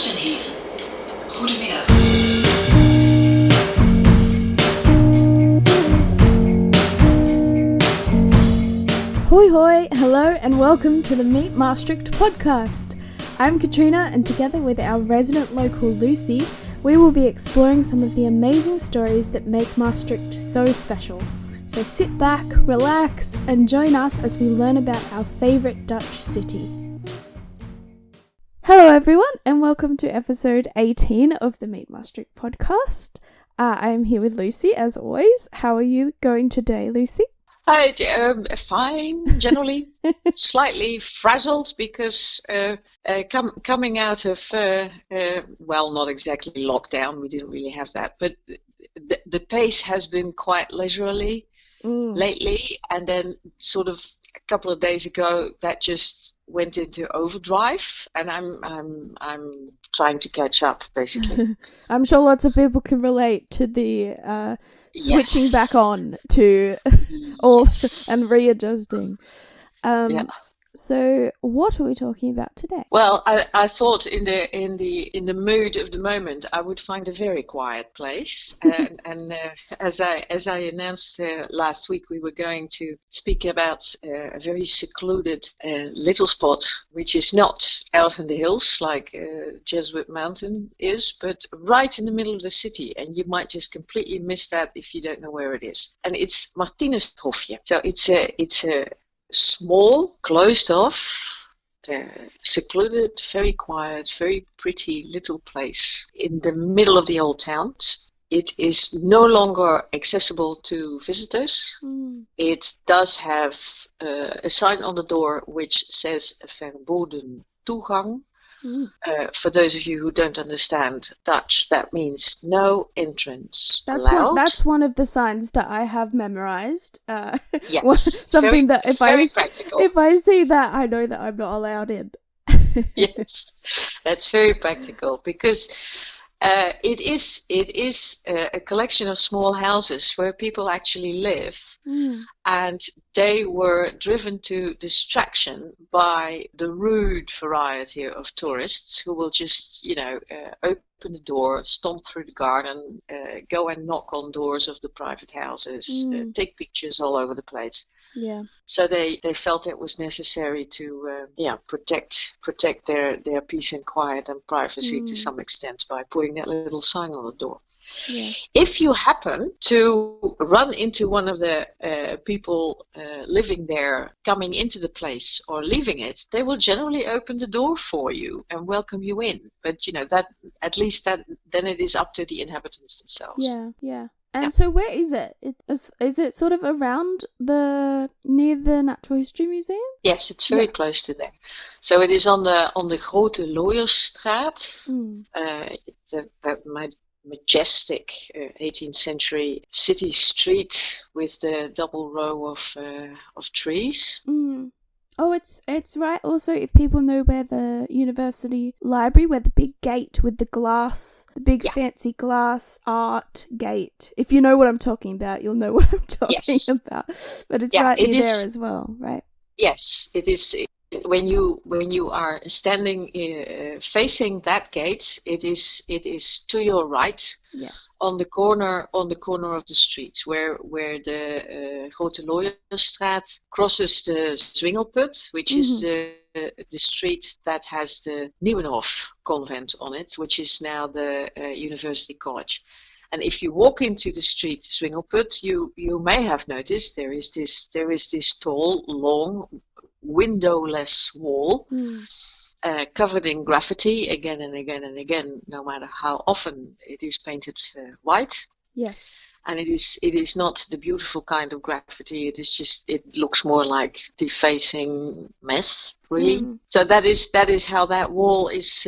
en heren, goedemiddag. Hoi hoi, hello and welcome to the Meet Maastricht podcast. I'm Katrina and together with our resident local Lucy, we will be exploring some of the amazing stories that make Maastricht so special. So sit back, relax and join us as we learn about our favourite Dutch city. Hello everyone and welcome to episode 18 of the Meet Maastricht podcast. I am here with Lucy as always. How are you going today, Lucy? Hi, fine, generally. Slightly frazzled because coming out of, well, not exactly lockdown, we didn't really have that, but the pace has been quite leisurely lately, and then sort of a couple of days ago that just went into overdrive, and I'm trying to catch up, basically. I'm sure lots of people can relate to the switching back on to all and readjusting. So what are we talking about today? Well, I thought in the mood of the moment I would find a very quiet place, and as I announced last week, we were going to speak about a very secluded little spot, which is not out in the hills like Jesuit Mountain is, but right in the middle of the city, and you might just completely miss that if you don't know where it is. And it's Martinushofje. So it's a small, closed off, secluded, very quiet, very pretty little place in the middle of the old town. It is no longer accessible to visitors. It does have a sign on the door which says verboden toegang. For those of you who don't understand Dutch, that means no entrance allowed. That's one of the signs that I have memorized. Yes, something that if I see that, I know that I'm not allowed in. Yes, that's very practical because it is a collection of small houses where people actually live, and they were driven to distraction by the rude variety of tourists who will just, open the door, stomp through the garden, go and knock on doors of the private houses, take pictures all over the place. Yeah. So they felt it was necessary to protect their peace and quiet and privacy to some extent by putting that little sign on the door. Yeah. If you happen to run into one of the people living there, coming into the place or leaving it, they will generally open the door for you and welcome you in. But then it is up to the inhabitants themselves. Yeah, yeah. And so where is it? Is it sort of around near the Natural History Museum? Yes, it's very close to there. So it is on the Grote Looierstraat, that majestic 18th century city street with the double row of trees. Oh, it's right. Also, if people know where the university library, where the big gate with the glass, the big fancy glass art gate. If you know what I'm talking about, you'll know what I'm talking about. But it's right near there as well, right? Yes, it is. When you are standing facing that gate, it is to your right. Yes. On the corner of the street where the Grote Looierstraat crosses the Zwingelput, which is the street that has the Nieuwenhof convent on it, which is now the University College. And if you walk into the street Zwingelput, you may have noticed there is this tall, long, windowless wall. Covered in graffiti again and again and again, no matter how often it is painted white. Yes. And it is not the beautiful kind of graffiti. It looks more like defacing mess, really. So that is how that wall is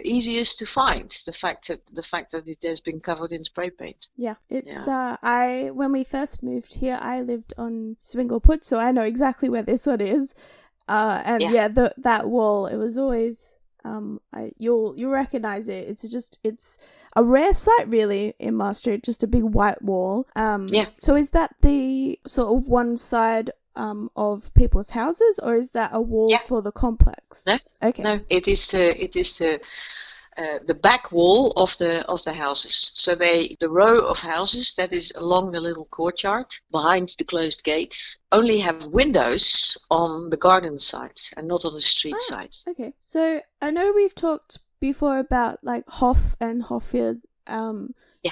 easiest to find. The fact that it has been covered in spray paint. Yeah, it's when we first moved here, I lived on Zwingelput, so I know exactly where this one is. That wall, it was always you'll recognize it. It's a rare sight really in Maastricht, just a big white wall. So is that the sort of one side of people's houses, or is that a wall Yeah. for the complex? No, Okay. no, it is the back wall of the houses. So the row of houses that is along the little courtyard behind the closed gates only have windows on the garden side and not on the street side. Okay. So I know we've talked before about like Hof and Hoffield.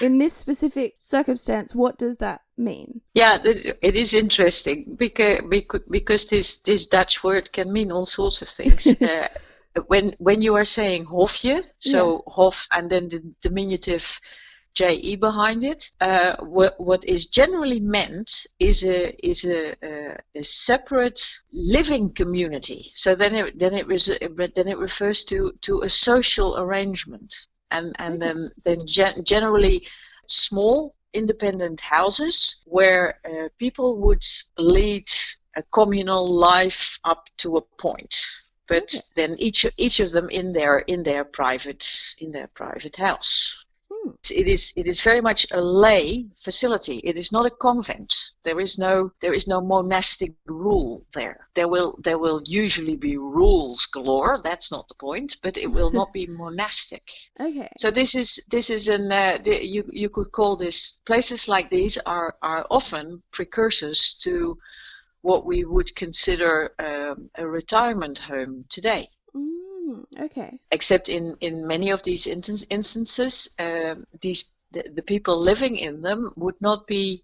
In this specific circumstance, what does that mean? Yeah, it is interesting because this Dutch word can mean all sorts of things. When you are saying Hofje, so Hof and then the diminutive JE behind it, what is generally meant is a separate living community. So then it refers to a social arrangement. And then generally small independent houses where people would lead a communal life up to a point, but then each of them in their private house. It is very much a lay facility. It is not a convent. There is no monastic rule there. There will usually be rules galore. That's not the point, but it will not be monastic. Okay. So this is you could call this, places like these are often precursors to what we would consider a retirement home today. Okay. Except in many of these instances, the people living in them would not be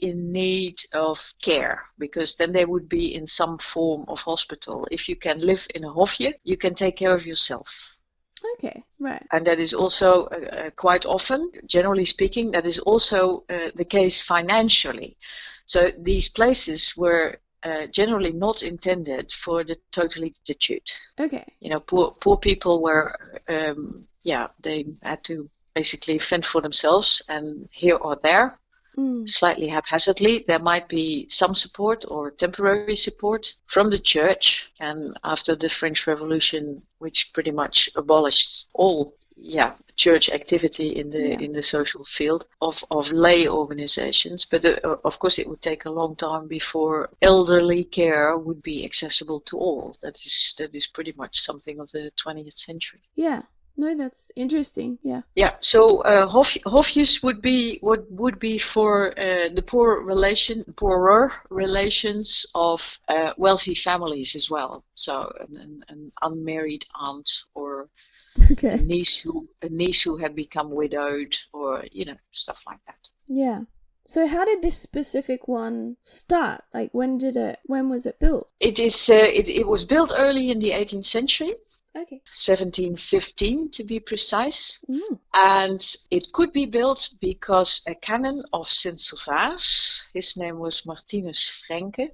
in need of care, because then they would be in some form of hospital. If you can live in a hofje, you can take care of yourself. Okay, right. And that is also quite often, generally speaking, that is also the case financially. So these places were generally not intended for the totally destitute. Okay. Poor people were, they had to basically fend for themselves, and here or there, slightly haphazardly, there might be some support or temporary support from the church. And after the French Revolution, which pretty much abolished all church activity in the social field of lay organizations, but of course it would take a long time before elderly care would be accessible to all. That is pretty much something of the 20th century. Yeah. No, that's interesting. Yeah. Yeah. So hofjes would be for the poorer relations of wealthy families as well. So an unmarried aunt or a niece who had become widowed, or stuff like that. Yeah. So how did this specific one start? Like when was it built? It was built early in the 18th century. Okay. 1715 to be precise. And it could be built because a canon of St. Servaas, his name was Martinus Frenke,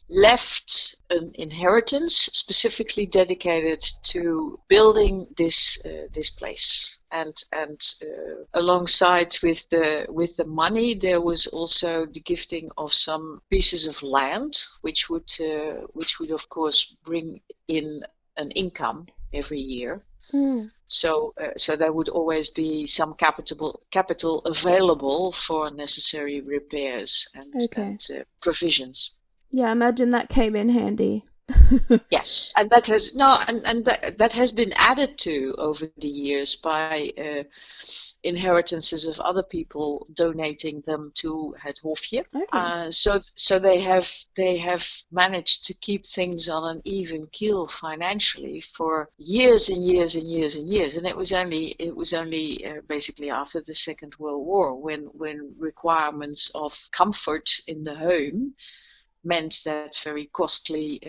left an inheritance specifically dedicated to building this place. And alongside with the money, there was also the gifting of some pieces of land, which would of course bring in an income every year. So there would always be some capital available for necessary repairs and provisions. Yeah, I imagine that came in handy. Yes, and that has been added to over the years by inheritances of other people donating them to Het Hofje. So they have managed to keep things on an even keel financially for years and years and years and years. And it was only basically after the Second World War when requirements of comfort in the home meant that very costly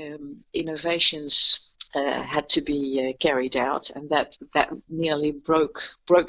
innovations had to be carried out, and that nearly broke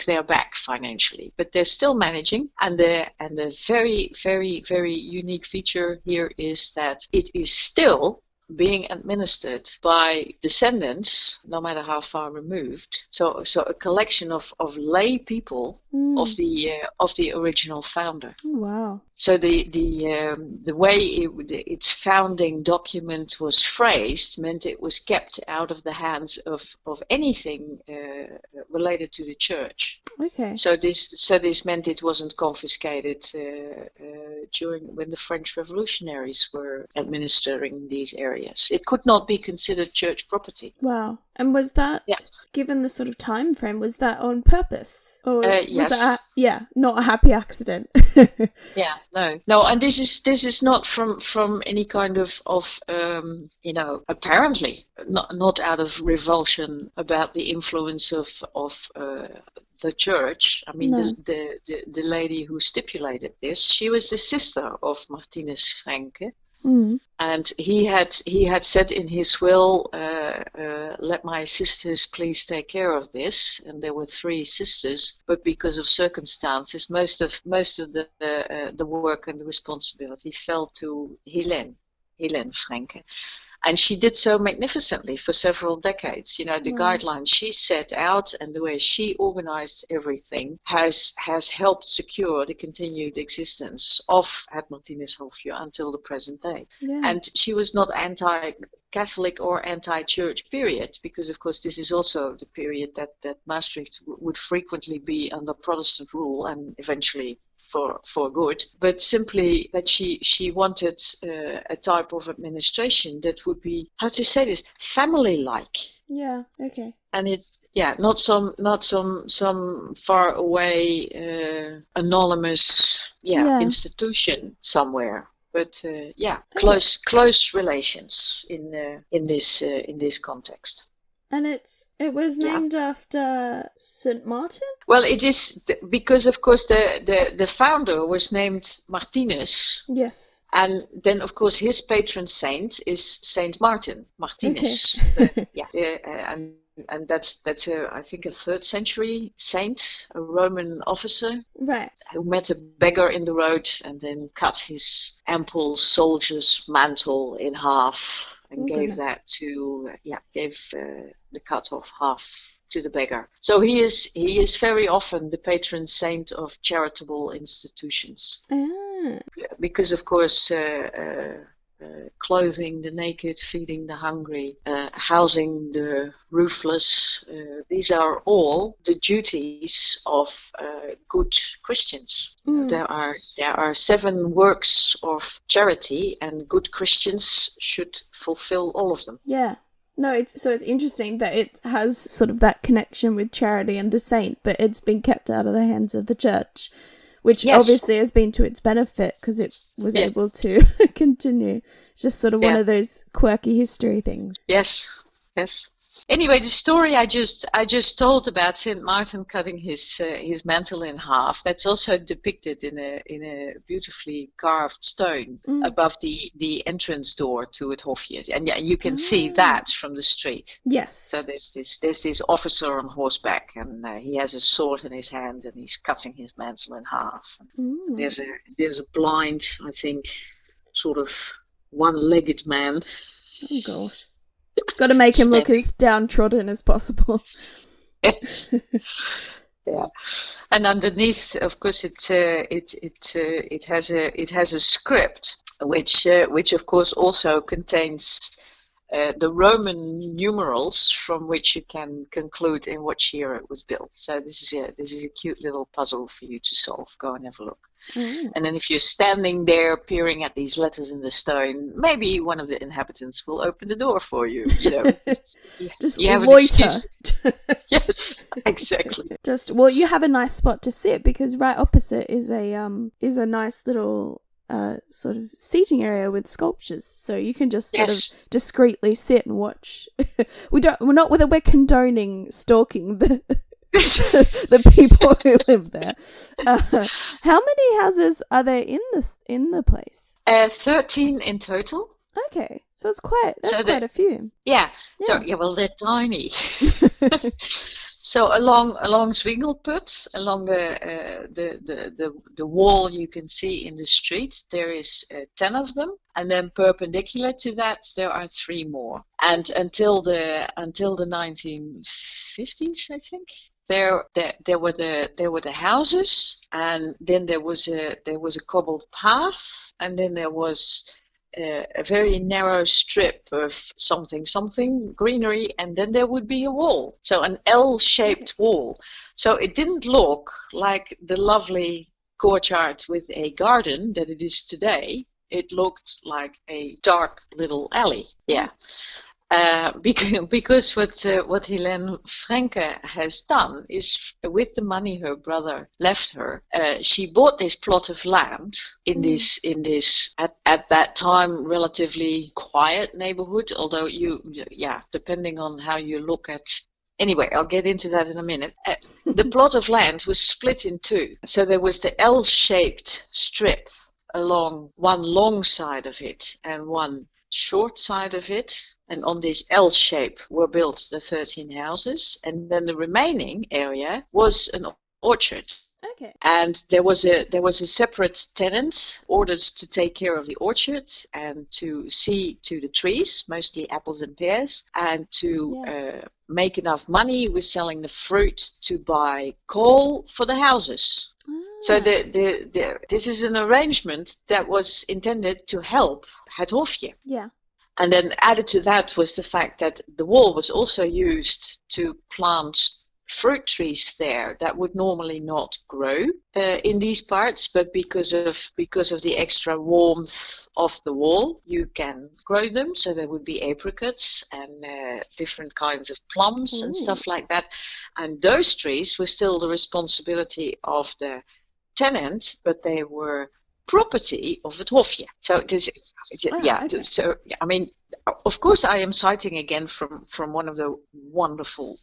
their back financially. But they're still managing, and the very, very, very unique feature here is that it is still being administered by descendants, no matter how far removed. So a collection of lay people of the original founder. Oh, wow. So the way its founding document was phrased meant it was kept out of the hands of anything related to the church. Okay. So this meant it wasn't confiscated during when the French revolutionaries were administering these areas. It could not be considered church property. Wow. And was that, Yeah. given the sort of time frame, was that on purpose? Or was Yes. that, not a happy accident? Yeah, no, and this is not from any kind of apparently not out of revulsion about the influence of the church. I mean, No. the lady who stipulated this, she was the sister of Martinus Franke. Mm. And he had said in his will, let my sisters please take care of this. And there were 3 sisters, but because of circumstances, most of the work and the responsibility fell to Helene Franke. And she did so magnificently for several decades. The Wow. guidelines she set out and the way she organized everything has helped secure the continued existence of Het Martinus-Hofje until the present day. Yeah. And she was not anti-Catholic or anti-church, period, because of course this is also the period that Maastricht would frequently be under Protestant rule and eventually for good, but simply that she wanted a type of administration that would be, how to say this, family-like. Yeah. Okay. And not some far away anonymous institution somewhere, but close relations in this context. And it was named after St. Martin? Well, it is because, of course, the founder was named Martinus. Yes. And then, of course, his patron saint is Saint Martin, Martinus. Okay. And that's I think a 3rd century saint, a Roman officer, Right. who met a beggar in the road and then cut his ample soldier's mantle in half. And gave that to the cut off half to the beggar. So he is very often the patron saint of charitable institutions. Ah. Because of course clothing the naked, feeding the hungry, housing the roofless, these are all the duties of good Christians. Mm. There are 7 works of charity, and good Christians should fulfill all of them. Yeah. No, it's interesting that it has sort of that connection with charity and the saint, but it's been kept out of the hands of the church, which obviously has been to its benefit because it was able to continue. It's just sort of one of those quirky history things. Yes. Anyway, the story I just told about Saint Martin cutting his mantle in half, that's also depicted in a beautifully carved stone above the entrance door to het Hofje, and you can see that from the street. Yes. So there's this officer on horseback, and he has a sword in his hand, and he's cutting his mantle in half. There's a blind, I think, sort of one-legged man. Oh gosh. Got to make him look as downtrodden as possible. Yes. Yeah. And underneath, of course, it has a script which of course also contains the Roman numerals from which you can conclude in what year it was built. So this is a cute little puzzle for you to solve. Go and have a look. And then if you're standing there peering at these letters in the stone, maybe one of the inhabitants will open the door for you. Just you have loiter. Yes, exactly. You have a nice spot to sit because right opposite is a nice little sort of seating area with sculptures, so you can just sort of discreetly sit and watch. We're condoning stalking the people who live there. How many houses are there in the place? 13 in total. Okay, so it's quite a few. Yeah. So well, they're tiny. So along Zwingelput, along the wall you can see in the street, there is 10 of them, and then perpendicular to that there are 3 more. And until the 1950s, I think, there were the houses, and then there was a cobbled path, and then there was a very narrow strip of something greenery, and then there would be a wall. So an L-shaped wall. So it didn't look like the lovely courtyard with a garden that it is today. It looked like a dark little alley. Yeah. Because what Helene Franke has done is, with the money her brother left her, she bought this plot of land in this at that time relatively quiet neighborhood. Although depending on how you look at. Anyway, I'll get into that in a minute. The plot of land was split in two, so there was the L-shaped strip along one long side of it and one short side of it, and on this L shape were built the 13 houses, and then the remaining area was an orchard. Okay. And there was a separate tenant ordered to take care of the orchard and to see to the trees, mostly apples and pears, and to make enough money with selling the fruit to buy coal for the houses. So this is an arrangement that was intended to help Het Hofje. Yeah. And then added to that was the fact that the wall was also used to plant fruit trees there that would normally not grow in these parts, but because of the extra warmth of the wall, you can grow them. So there would be apricots and different kinds of plums and stuff like that. And those trees were still the responsibility of the tenant, but they were property of Het Hofje. So this, okay. So I mean, of course, I am citing again from one of the wonderful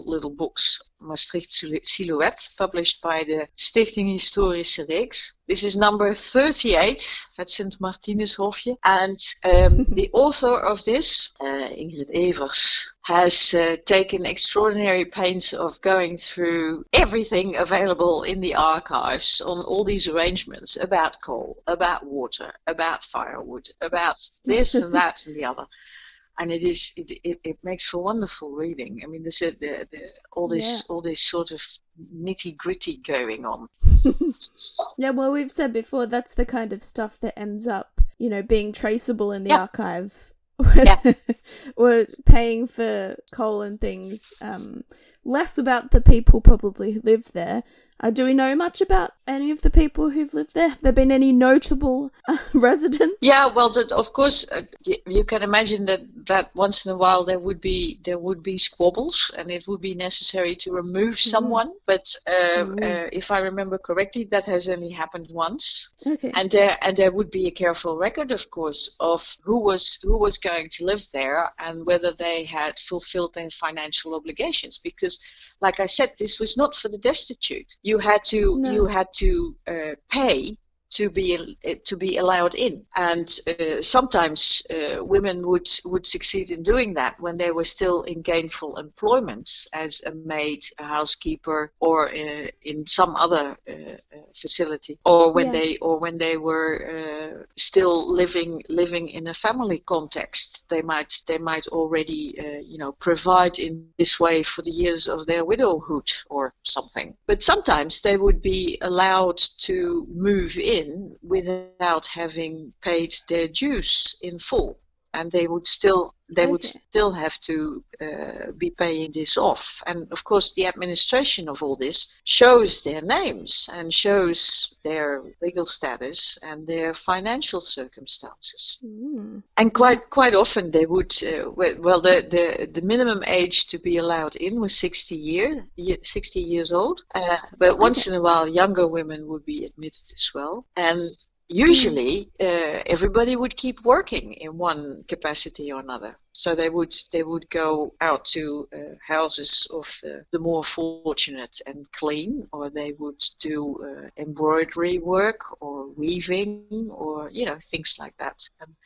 little books, Maastricht Silhouette, published by the Stichting Historische Reeks. This is number 38 at Sint Martinus Hofje, and the author of this, Ingrid Evers, has taken extraordinary pains of going through everything available in the archives on all these arrangements about coal, about water, about firewood, about this and that and the other. And it makes for wonderful reading. I mean, there's all this sort of nitty gritty going on. Yeah, well, we've said before that's the kind of stuff that ends up, being traceable in the archive. Or paying for coal and things. Less about the people probably who live there. Do we know much about any of the people who've lived there? Have there been any notable residents? Yeah, well, of course, you can imagine that once in a while there would be squabbles, and it would be necessary to remove someone. But if I remember correctly, that has only happened once. Okay. And there would be a careful record, of course, of who was going to live there and whether they had fulfilled their financial obligations. Because, like I said, this was not for the destitute. You had to pay to be allowed in, and sometimes women would succeed in doing that when they were still in gainful employment as a maid, a housekeeper, or in some other facility, or when they were still living in a family context. They might already provide in this way for the years of their widowhood or something. But sometimes they would be allowed to move in without having paid their dues in full, and they would still have to be paying this off. And of course, the administration of all this shows their names and shows their legal status and their financial circumstances. And quite often they would the minimum age to be allowed in was 60 years old, but once in a while younger women would be admitted as well. And usually everybody would keep working in one capacity or another. So they would go out to houses of the more fortunate and clean, or they would do embroidery work or weaving, or things like that,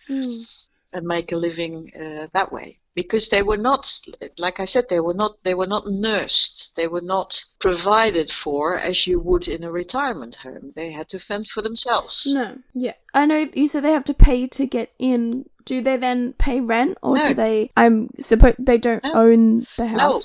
and make a living that way. Because they were not, like I said, they were not nursed. They were not provided for as you would in a retirement home. They had to fend for themselves. No, yeah. I know you said they have to pay to get in do they then pay rent, or No. do they? I'm suppose they don't No. own the house.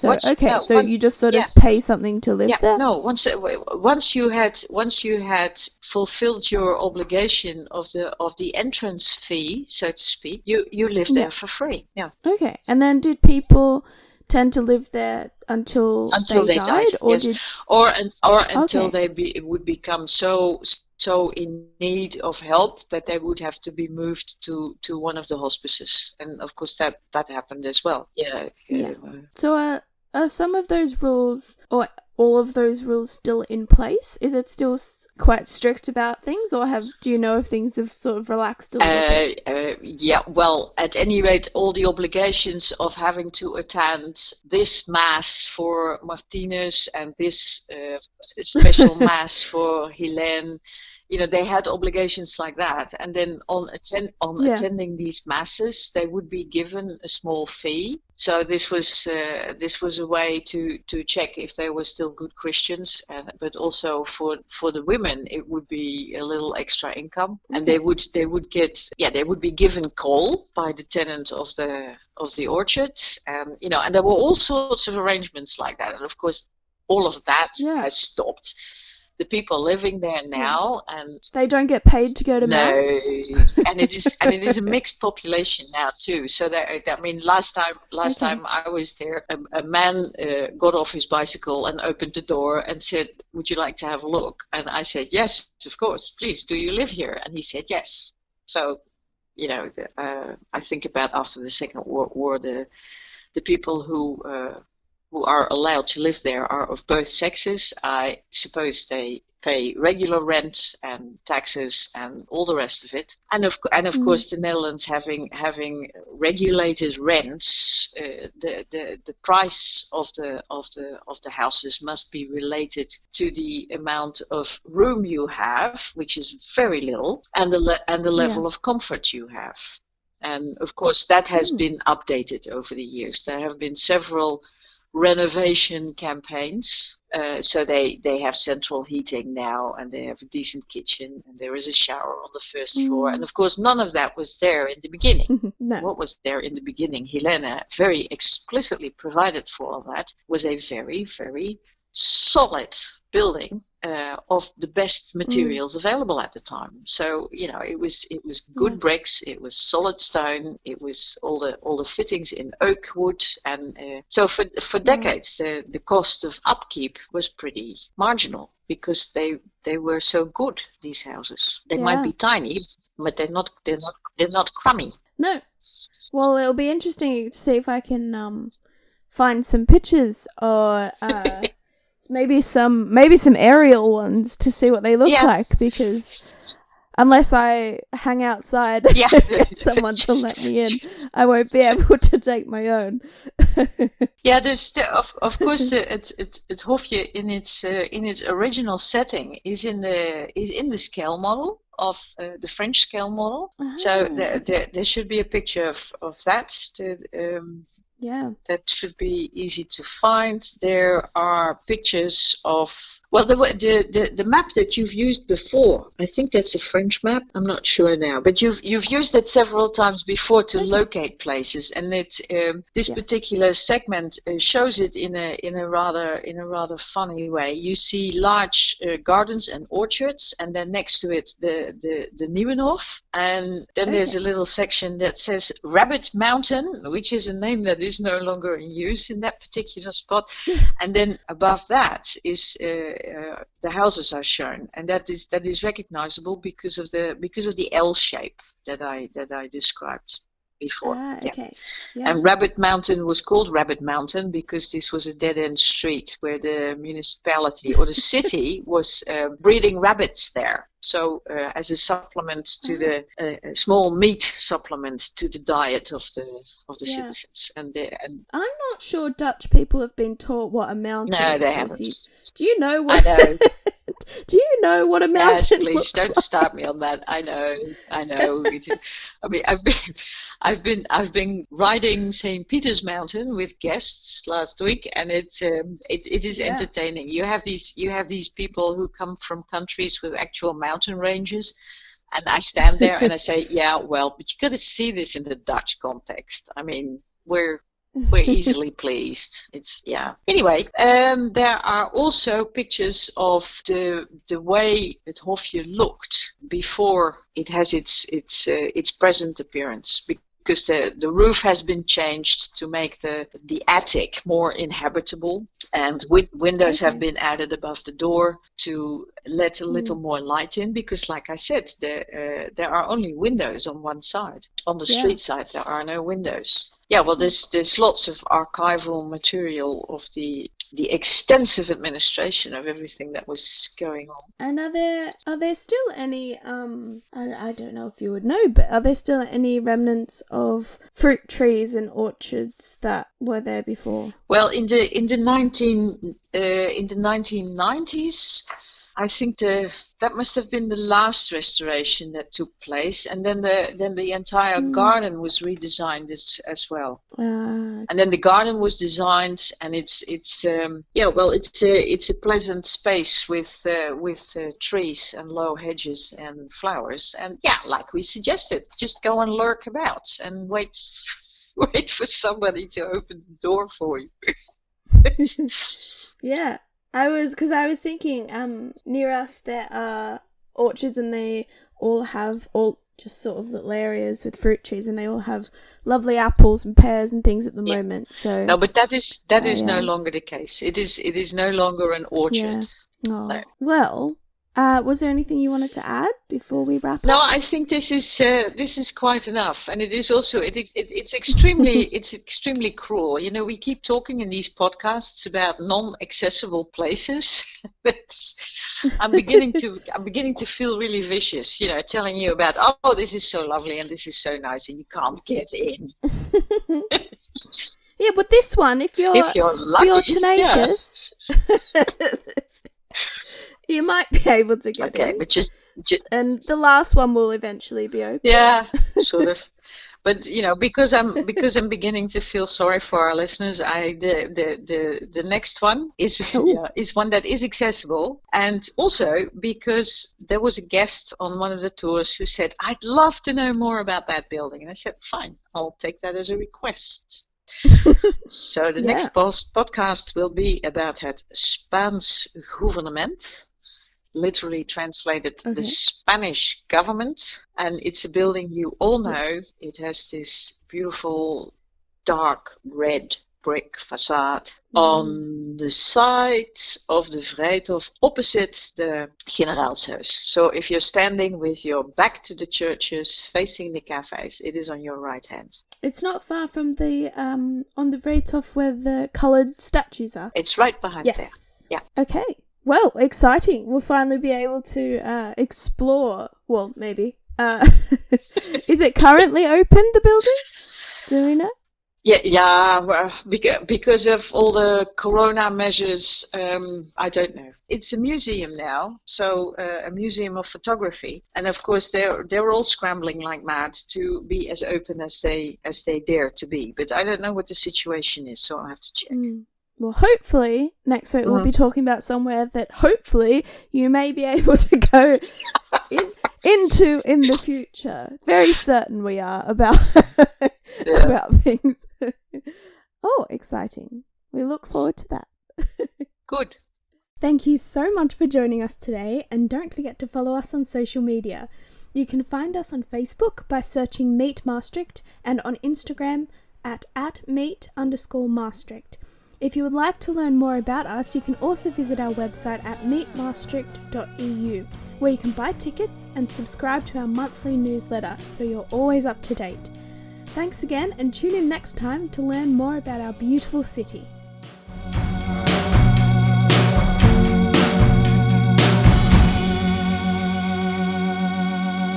So you just sort of pay something to live there. No. Once you had fulfilled your obligation of the entrance fee, so to speak, you live there for free. Yeah. Okay, and then did people tend to live there until they died, or yes. did or until they would become so in need of help that they would have to be moved to one of the hospices, and of course that happened as well. Yeah. So are some of those rules or all of those rules still in place? Is it still quite strict about things, or do you know if things have sort of relaxed a little bit? Yeah, well, at any rate, all the obligations of having to attend this mass for Martinus and this special mass for Helene, they had obligations like that. And then on attending these masses, they would be given a small fee. So this was a way to check if they were still good Christians, but also for the women it would be a little extra income, and they would be given coal by the tenant of the orchard, and and there were all sorts of arrangements like that, and of course all of that has stopped. The people living there now, and they don't get paid to go to mass. and it is a mixed population now too. So last time I was there, a man got off his bicycle and opened the door and said, "Would you like to have a look?" And I said, "Yes, of course. Please, do you live here?" And he said, "Yes." So, I think about after the Second World War, the people who are allowed to live there are of both sexes. I suppose they pay regular rent and taxes and all the rest of it. And of course, the Netherlands having regulated rents, the price of the houses must be related to the amount of room you have, which is very little, and the level of comfort you have. And of course, that has been updated over the years. There have been several renovation campaigns, so they have central heating now, and they have a decent kitchen, and there is a shower on the first floor, and of course none of that was there in the beginning. No. What was there in the beginning, Helene very explicitly provided for all that, was a very, very solid building of the best materials available at the time. So it was good bricks, it was solid stone, it was all the fittings in oak wood, and so for decades the cost of upkeep was pretty marginal, because they were so good, these houses. They might be tiny, but they're not crummy. No. Well, it'll be interesting to see if I can find some pictures, or maybe some aerial ones to see what they look like, because unless I hang outside and get someone to let me in, I won't be able to take my own. There's of course het Hofje in its original setting is in the scale model of the French scale model. So there should be a picture of that. That should be easy to find. There are pictures of the map that you've used before. I think that's a French map. I'm not sure now, but you've used it several times before to locate places, and this particular segment shows it in a rather funny way. You see large gardens and orchards, and then next to it the Nieuwenhof, and then there's a little section that says Rabbit Mountain, which is a name that is no longer in use in that particular spot, and then above that is the houses are shown, and that is recognizable because of the L shape that I described before. And Rabbit Mountain was called Rabbit Mountain because this was a dead-end street where the municipality or the city was breeding rabbits there. So as a supplement to the small meat supplement to the diet of the citizens. And I'm not sure Dutch people have been taught what a mountain is. No, they haven't. Do you know what? I know. Do you know what a mountain please looks don't like? start me on that. I know. I've been riding St. Peter's Mountain with guests last week, and it is entertaining. You have these people who come from countries with actual mountain ranges, And I stand there and I say, yeah, well, but you got to see this in the Dutch context. I mean, we're easily pleased. It's Anyway, there are also pictures of the way het Hofje looked before it has its present appearance. Because the roof has been changed to make the attic more inhabitable, and windows have been added above the door to let a little more light in. Because, like I said, there are only windows on one side. On the street side, there are no windows. Yeah, well, there's lots of archival material of the extensive administration of everything that was going on. And are there still any I don't know if you would know, but are there still any remnants of fruit trees and orchards that were there before? Well, in the 1990s, I think that must have been the last restoration that took place, and then the entire garden was redesigned as well. And then the garden was designed, and it's a pleasant space with trees and low hedges and flowers, and like we suggested, just go and lurk about and wait for somebody to open the door for you. Yeah. I was thinking, near us there are orchards, and they all have just sort of little areas with fruit trees, and they all have lovely apples and pears and things at the moment. So no, but that is no longer the case. It is no longer an orchard. Yeah. Oh. No. Well, was there anything you wanted to add before we wrap up? No, I think this is quite enough, and it is also it's extremely cruel. You know, we keep talking in these podcasts about non-accessible places. I'm beginning to feel really vicious. You know, telling you about this is so lovely and this is so nice, and you can't get in. Yeah, but this one, if you're lucky, tenacious. Yeah. You might be able to get in. But just and the last one will eventually be open. Yeah, sort of. But you know, because I'm beginning to feel sorry for our listeners, the next one is one that is accessible, and also because there was a guest on one of the tours who said, "I'd love to know more about that building," and I said, "Fine, I'll take that as a request." So the next podcast will be about het Spaans gouvernement. Literally translated, the Spanish government, and it's a building you all know. Yes. It has this beautiful dark red brick facade on the side of the Vrijthof, opposite the Generaalshuis. So if you're standing with your back to the churches, facing the cafes, it is on your right hand. It's not far from the on the Vrijthof where the coloured statues are. It's right behind there. Yeah. Okay. Well, exciting. We'll finally be able to explore. Well, maybe. Is it currently open, the building? Do we know? Yeah. Because of all the corona measures, I don't know. It's a museum now, so a museum of photography, and of course they're all scrambling like mad to be as open as they dare to be. But I don't know what the situation is, so I'll have to check. Well, hopefully next week we'll be talking about somewhere that hopefully you may be able to go into in the future. Very certain we are about about things. Oh, exciting. We look forward to that. Good. Thank you so much for joining us today, and don't forget to follow us on social media. You can find us on Facebook by searching Meet Maastricht, and on Instagram at @meet_Maastricht. If you would like to learn more about us, you can also visit our website at meetmaastricht.eu, where you can buy tickets and subscribe to our monthly newsletter, so you're always up to date. Thanks again, and tune in next time to learn more about our beautiful city.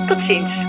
Tot ziens.